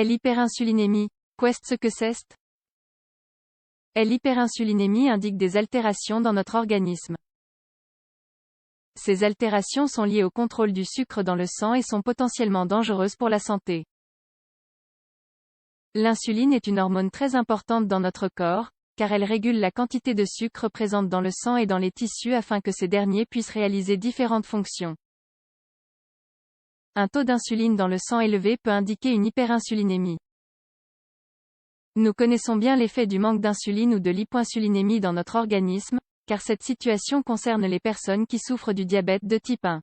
L'hyperinsulinémie, qu'est ce que c'est? L'hyperinsulinémie indique des altérations dans notre organisme. Ces altérations sont liées au contrôle du sucre dans le sang et sont potentiellement dangereuses pour la santé. L'insuline est une hormone très importante dans notre corps, car elle régule la quantité de sucre présente dans le sang et dans les tissus afin que ces derniers puissent réaliser différentes fonctions. Un taux d'insuline dans le sang élevé peut indiquer une hyperinsulinémie. Nous connaissons bien l'effet du manque d'insuline ou de l'hypoinsulinémie dans notre organisme, car cette situation concerne les personnes qui souffrent du diabète de type 1.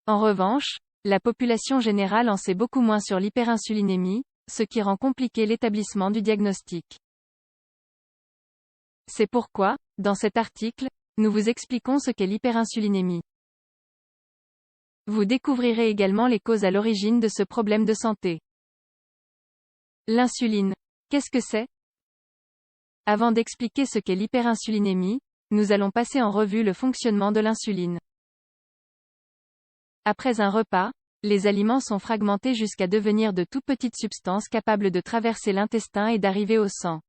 En revanche, la population générale en sait beaucoup moins sur l'hyperinsulinémie, ce qui rend compliqué l'établissement du diagnostic. C'est pourquoi, dans cet article, nous vous expliquons ce qu'est l'hyperinsulinémie. Vous découvrirez également les causes à l'origine de ce problème de santé. L'insuline. Qu'est-ce que c'est? Avant d'expliquer ce qu'est l'hyperinsulinémie, nous allons passer en revue le fonctionnement de l'insuline. Après un repas, les aliments sont fragmentés jusqu'à devenir de tout petites substances capables de traverser l'intestin et d'arriver au sang.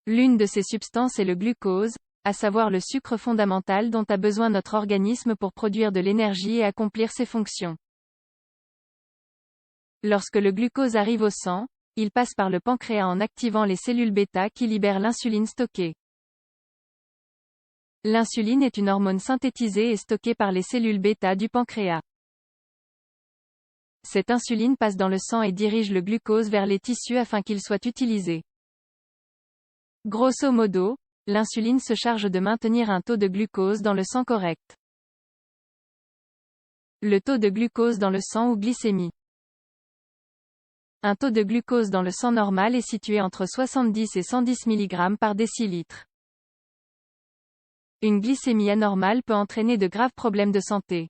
L'une de ces substances est le glucose, à savoir le sucre fondamental dont a besoin notre organisme pour produire de l'énergie et accomplir ses fonctions. Lorsque le glucose arrive au sang, il passe par le pancréas en activant les cellules bêta qui libèrent l'insuline stockée. L'insuline est une hormone synthétisée et stockée par les cellules bêta du pancréas. Cette insuline passe dans le sang et dirige le glucose vers les tissus afin qu'il soit utilisé. Grosso modo, l'insuline se charge de maintenir un taux de glucose dans le sang correct. Le taux de glucose dans le sang ou glycémie. Un taux de glucose dans le sang normal est situé entre 70 et 110 mg par décilitre. Une glycémie anormale peut entraîner de graves problèmes de santé.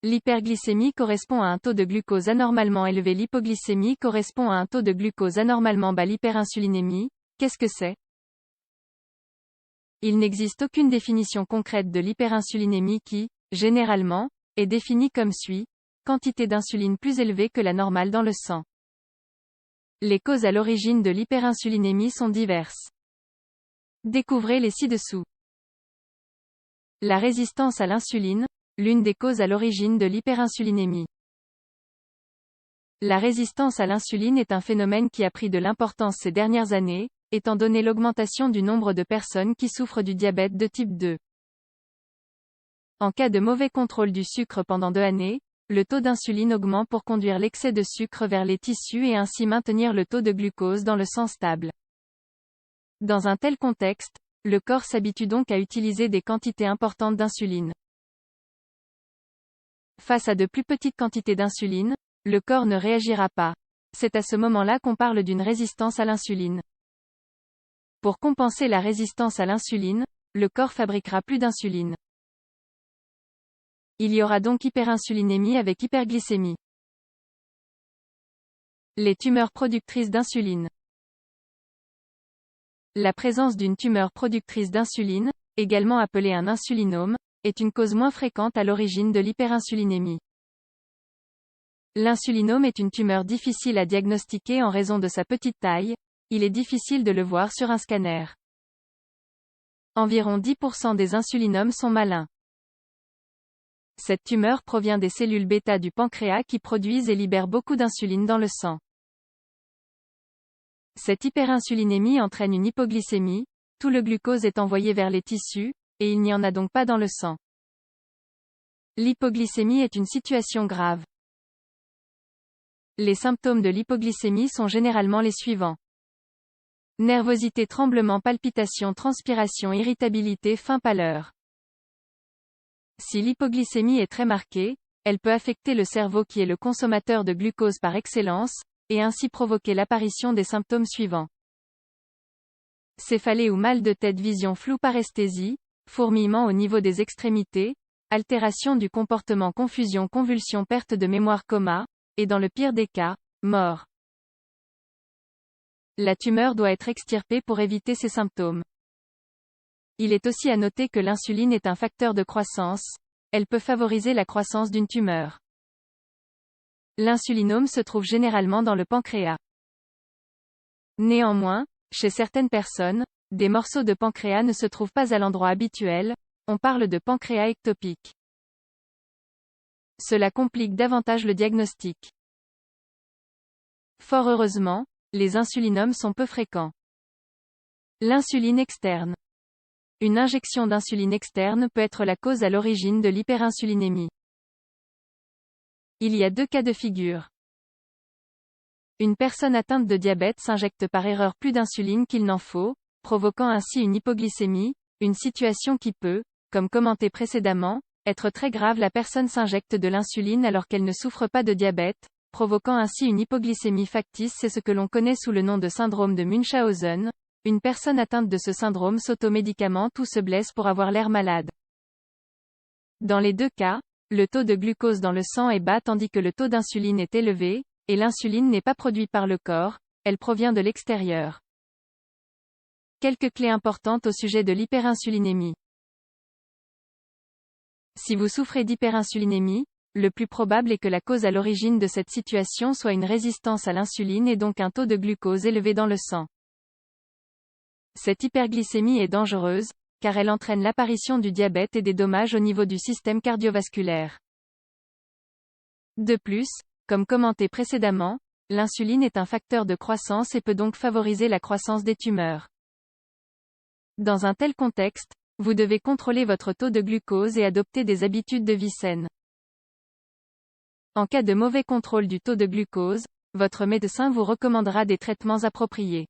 L'hyperglycémie correspond à un taux de glucose anormalement élevé. L'hypoglycémie correspond à un taux de glucose anormalement bas. L'hyperinsulinémie, qu'est-ce que c'est? Il n'existe aucune définition concrète de l'hyperinsulinémie qui, généralement, est définie comme suit: quantité d'insuline plus élevée que la normale dans le sang. Les causes à l'origine de l'hyperinsulinémie sont diverses. Découvrez-les ci-dessous. La résistance à l'insuline, l'une des causes à l'origine de l'hyperinsulinémie. La résistance à l'insuline est un phénomène qui a pris de l'importance ces dernières années, étant donné l'augmentation du nombre de personnes qui souffrent du diabète de type 2. En cas de mauvais contrôle du sucre pendant 2 années, le taux d'insuline augmente pour conduire l'excès de sucre vers les tissus et ainsi maintenir le taux de glucose dans le sang stable. Dans un tel contexte, le corps s'habitue donc à utiliser des quantités importantes d'insuline. Face à de plus petites quantités d'insuline, le corps ne réagira pas. C'est à ce moment-là qu'on parle d'une résistance à l'insuline. Pour compenser la résistance à l'insuline, le corps fabriquera plus d'insuline. Il y aura donc hyperinsulinémie avec hyperglycémie. Les tumeurs productrices d'insuline. La présence d'une tumeur productrice d'insuline, également appelée un insulinome, est une cause moins fréquente à l'origine de l'hyperinsulinémie. L'insulinome est une tumeur difficile à diagnostiquer en raison de sa petite taille, il est difficile de le voir sur un scanner. Environ 10% des insulinomes sont malins. Cette tumeur provient des cellules bêta du pancréas qui produisent et libèrent beaucoup d'insuline dans le sang. Cette hyperinsulinémie entraîne une hypoglycémie, tout le glucose est envoyé vers les tissus, et il n'y en a donc pas dans le sang. L'hypoglycémie est une situation grave. Les symptômes de l'hypoglycémie sont généralement les suivants. Nervosité, tremblement, palpitations, transpiration, irritabilité, faim, pâleur. Si l'hypoglycémie est très marquée, elle peut affecter le cerveau qui est le consommateur de glucose par excellence, et ainsi provoquer l'apparition des symptômes suivants. Céphalée ou mal de tête, vision floue, paresthésie, fourmillement au niveau des extrémités, altération du comportement, confusion, convulsion, perte de mémoire, coma, et dans le pire des cas, mort. La tumeur doit être extirpée pour éviter ces symptômes. Il est aussi à noter que l'insuline est un facteur de croissance, elle peut favoriser la croissance d'une tumeur. L'insulinome se trouve généralement dans le pancréas. Néanmoins, chez certaines personnes, des morceaux de pancréas ne se trouvent pas à l'endroit habituel, on parle de pancréas ectopique. Cela complique davantage le diagnostic. Fort heureusement, les insulinomes sont peu fréquents. L'insuline externe. Une injection d'insuline externe peut être la cause à l'origine de l'hyperinsulinémie. Il y a deux cas de figure. Une personne atteinte de diabète s'injecte par erreur plus d'insuline qu'il n'en faut, provoquant ainsi une hypoglycémie, une situation qui peut, comme commenté précédemment, être très grave. La personne s'injecte de l'insuline alors qu'elle ne souffre pas de diabète, provoquant ainsi une hypoglycémie factice. C'est ce que l'on connaît sous le nom de syndrome de Munchausen. Une personne atteinte de ce syndrome s'automédicamente ou se blesse pour avoir l'air malade. Dans les deux cas, le taux de glucose dans le sang est bas tandis que le taux d'insuline est élevé, et l'insuline n'est pas produite par le corps, elle provient de l'extérieur. Quelques clés importantes au sujet de l'hyperinsulinémie. Si vous souffrez d'hyperinsulinémie, le plus probable est que la cause à l'origine de cette situation soit une résistance à l'insuline et donc un taux de glucose élevé dans le sang. Cette hyperglycémie est dangereuse, car elle entraîne l'apparition du diabète et des dommages au niveau du système cardiovasculaire. De plus, comme commenté précédemment, l'insuline est un facteur de croissance et peut donc favoriser la croissance des tumeurs. Dans un tel contexte, vous devez contrôler votre taux de glucose et adopter des habitudes de vie saines. En cas de mauvais contrôle du taux de glucose, votre médecin vous recommandera des traitements appropriés.